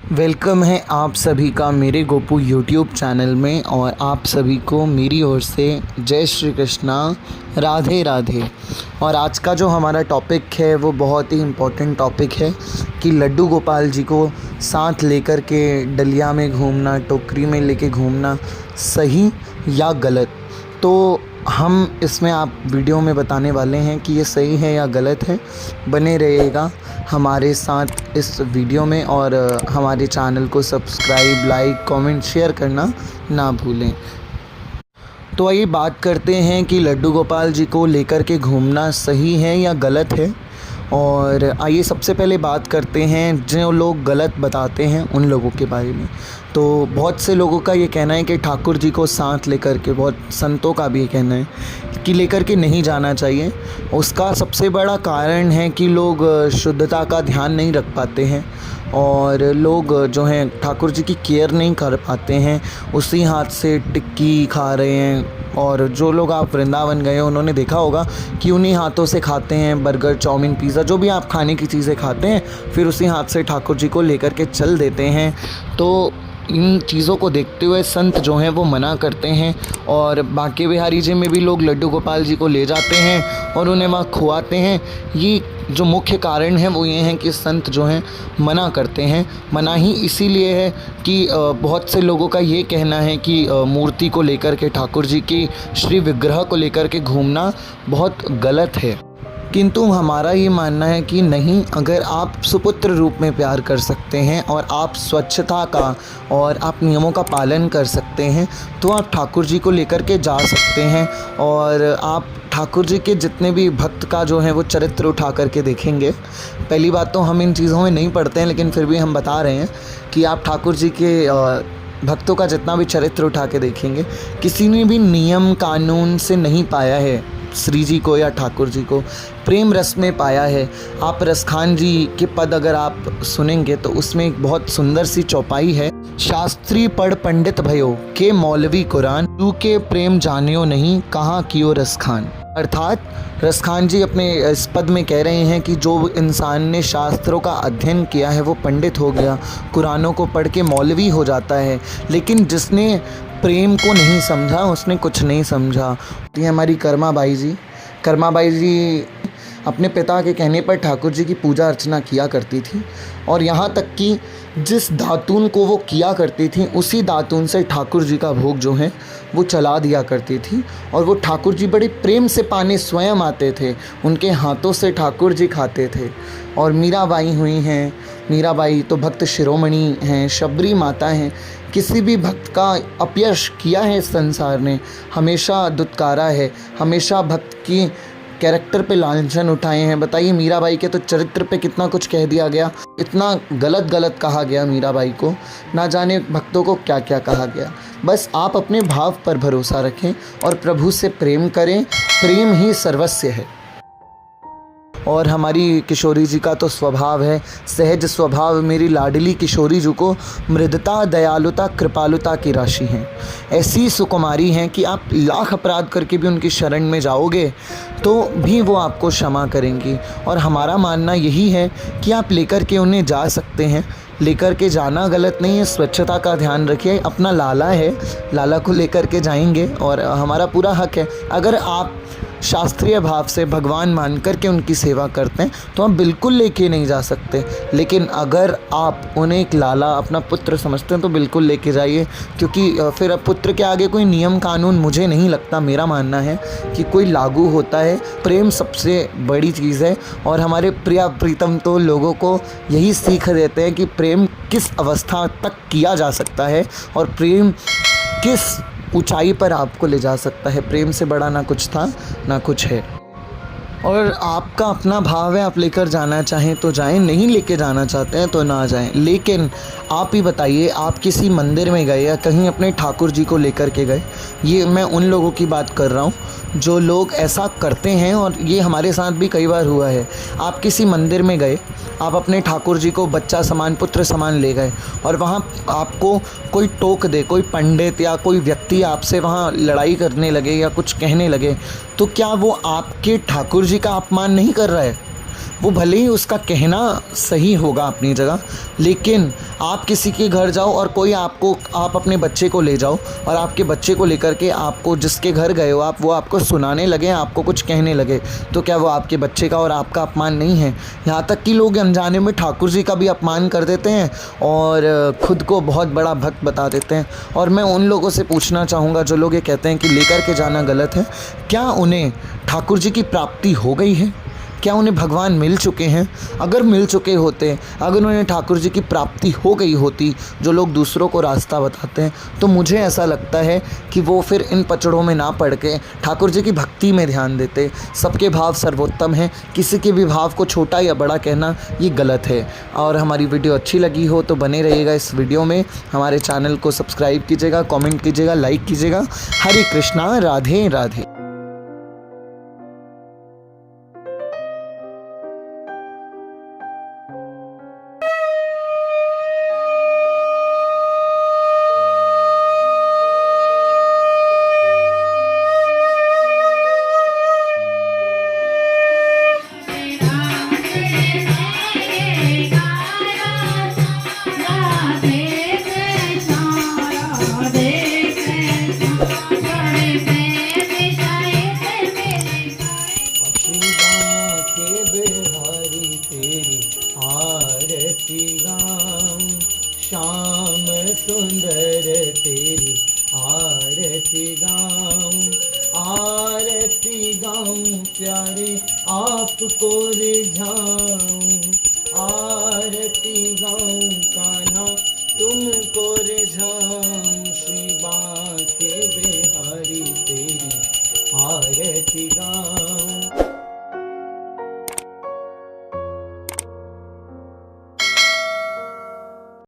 Welcome है आप सभी का मेरे गोपू यूट्यूब चैनल में। और आप सभी को मेरी ओर से जय श्री कृष्णा, राधे राधे। और आज का जो हमारा टॉपिक है वो बहुत ही इम्पोर्टेंट टॉपिक है कि लड्डू गोपाल जी को साथ लेकर के डलिया में घूमना, टोकरी में लेके घूमना सही या गलत। तो हम इसमें आप वीडियो में बताने वाले हैं कि ये सही है या गलत है। बने रहिएगा हमारे साथ इस वीडियो में और हमारे चैनल को सब्सक्राइब, लाइक, कमेंट, शेयर करना ना भूलें। तो आइए बात करते हैं कि लड्डू गोपाल जी को लेकर के घूमना सही है या गलत है। और आइए सबसे पहले बात करते हैं जो लोग गलत बताते हैं उन लोगों के बारे में। तो बहुत से लोगों का ये कहना है कि ठाकुर जी को साथ लेकर के, बहुत संतों का भी ये कहना है कि लेकर के नहीं जाना चाहिए। उसका सबसे बड़ा कारण है कि लोग शुद्धता का ध्यान नहीं रख पाते हैं और लोग जो हैं ठाकुर जी की केयर नहीं कर पाते हैं, उसी हाथ से टिक्की खा रहे हैं। और जो लोग आप वृंदावन गए उन्होंने देखा होगा कि उन्हीं हाथों से खाते हैं बर्गर, चाउमीन, पिज़्ज़ा, जो भी आप खाने की चीज़ें खाते हैं, फिर उसी हाथ से ठाकुर जी को लेकर के चल देते हैं। तो इन चीज़ों को देखते हुए संत जो हैं वो मना करते हैं। और बांके बिहारी जी में भी लोग लड्डू गोपाल जी को ले जाते हैं और उन्हें वहाँ खुआते हैं। ये जो मुख्य कारण है वो ये हैं कि संत जो हैं मना करते हैं। मना ही इसीलिए है कि बहुत से लोगों का ये कहना है कि मूर्ति को लेकर के, ठाकुर जी की श्री विग्रह को लेकर के घूमना बहुत गलत है। किंतु हमारा ये मानना है कि नहीं, अगर आप सुपुत्र रूप में प्यार कर सकते हैं और आप स्वच्छता का और आप नियमों का पालन कर सकते हैं तो आप ठाकुर जी को लेकर के जा सकते हैं। और आप ठाकुर जी के जितने भी भक्त का जो है वो चरित्र उठा करके देखेंगे। पहली बात तो हम इन चीज़ों में नहीं पढ़ते हैं, लेकिन फिर भी हम बता रहे हैं कि आप ठाकुर जी के भक्तों का जितना भी चरित्र उठा के देखेंगे, किसी ने भी नियम कानून से नहीं पाया है श्री जी को या ठाकुर जी को, प्रेम रस में पाया है। आप रसखान जी के पद अगर आप सुनेंगे तो उसमें एक बहुत सुंदर सी चौपाई है, शास्त्री पढ़ पंडित भयो के मौलवी कुरान, तू के प्रेम जानियो नहीं कहाँ कियो रसखान। अर्थात रसखान जी अपने इस पद में कह रहे हैं कि जो इंसान ने शास्त्रों का अध्ययन किया है वो पंडित हो गया, कुरानों को पढ़ के मौलवी हो जाता है, लेकिन जिसने प्रेम को नहीं समझा उसने कुछ नहीं समझा। ये हमारी कर्माबाई जी अपने पिता के कहने पर ठाकुर जी की पूजा अर्चना किया करती थी। और यहाँ तक कि जिस दातून को वो किया करती थी उसी दातून से ठाकुर जी का भोग जो है वो चला दिया करती थी। और वो ठाकुर जी बड़े प्रेम से पाने स्वयं आते थे, उनके हाथों से ठाकुर जी खाते थे। और मीराबाई हुई हैं, मीराबाई तो भक्त शिरोमणि हैं, शबरी माता हैं। किसी भी भक्त का अपयश किया है इस संसार ने, हमेशा दुत्कारा है, हमेशा भक्त की कैरेक्टर पे लांछन उठाए हैं। बताइए मीराबाई के तो चरित्र पे कितना कुछ कह दिया गया, इतना गलत कहा गया मीराबाई को, ना जाने भक्तों को क्या क्या कहा गया। बस आप अपने भाव पर भरोसा रखें और प्रभु से प्रेम करें, प्रेम ही सर्वस्व है। और हमारी किशोरी जी का तो स्वभाव है, सहज स्वभाव मेरी लाडली किशोरी जी को मृदता, दयालुता, कृपालुता की राशि हैं। ऐसी सुकुमारी हैं कि आप लाख अपराध करके भी उनकी शरण में जाओगे तो भी वो आपको क्षमा करेंगी। और हमारा मानना यही है कि आप लेकर के उन्हें जा सकते हैं, लेकर के जाना गलत नहीं है। स्वच्छता का ध्यान रखिए, अपना लाला है, लाला को लेकर के जाएंगे और हमारा पूरा हक है। अगर आप शास्त्रीय भाव से भगवान मान कर के उनकी सेवा करते हैं तो आप बिल्कुल लेके नहीं जा सकते, लेकिन अगर आप उन्हें एक लाला, अपना पुत्र समझते हैं तो बिल्कुल लेके जाइए। क्योंकि फिर पुत्र के आगे कोई नियम कानून मुझे नहीं लगता, मेरा मानना है कि कोई लागू होता है। प्रेम सबसे बड़ी चीज़ है और हमारे प्रिया प्रीतम तो लोगों को यही सीख देते हैं कि प्रेम किस अवस्था तक किया जा सकता है और प्रेम किस ऊंचाई पर आपको ले जा सकता है। प्रेम से बड़ा ना कुछ था ना कुछ है। और आपका अपना भाव है, आप लेकर जाना चाहें तो जाएं, नहीं लेके जाना चाहते हैं तो ना जाएं। लेकिन आप ही बताइए, आप किसी मंदिर में गए या कहीं अपने ठाकुर जी को लेकर के गए, ये मैं उन लोगों की बात कर रहा हूँ जो लोग ऐसा करते हैं और ये हमारे साथ भी कई बार हुआ है। आप किसी मंदिर में गए, आप अपने ठाकुर जी को बच्चा समान, पुत्र समान ले गए और वहाँ आपको कोई टोक दे, कोई पंडित या कोई व्यक्ति आपसे वहाँ लड़ाई करने लगे या कुछ कहने लगे, तो क्या वो आपके ठाकुर जी का अपमान नहीं कर रहा है? वो भले ही उसका कहना सही होगा अपनी जगह, लेकिन आप किसी के घर जाओ और कोई आप अपने बच्चे को ले जाओ और आपके बच्चे को लेकर के आपको जिसके घर गए हो आप, वो आपको सुनाने लगे, आपको कुछ कहने लगे, तो क्या वो आपके बच्चे का और आपका अपमान नहीं है? यहाँ तक कि लोग अनजाने में ठाकुर जी का भी अपमान कर देते हैं और खुद को बहुत बड़ा भक्त बता देते हैं। और मैं उन लोगों से पूछना चाहूँगा जो लोग ये कहते हैं कि लेकर के जाना गलत है, क्या उन्हें ठाकुर जी की प्राप्ति हो गई है? क्या उन्हें भगवान मिल चुके हैं? अगर मिल चुके होते, अगर उन्हें ठाकुर जी की प्राप्ति हो गई होती, जो लोग दूसरों को रास्ता बताते हैं, तो मुझे ऐसा लगता है कि वो फिर इन पचड़ों में ना पड़ के ठाकुर जी की भक्ति में ध्यान देते। सबके भाव सर्वोत्तम हैं, किसी के भी भाव को छोटा या बड़ा कहना ये गलत है। और हमारी वीडियो अच्छी लगी हो तो बने रहिएगा इस वीडियो में, हमारे चैनल को सब्सक्राइब कीजिएगा, कमेंट कीजिएगा, लाइक कीजिएगा। हरे कृष्णा, राधे राधे। श्याम सुंदर तेरी आरती गाऊं, आरती गाऊं प्यारे आपको रिझाऊं, आरती गाऊं कान्हा तुमको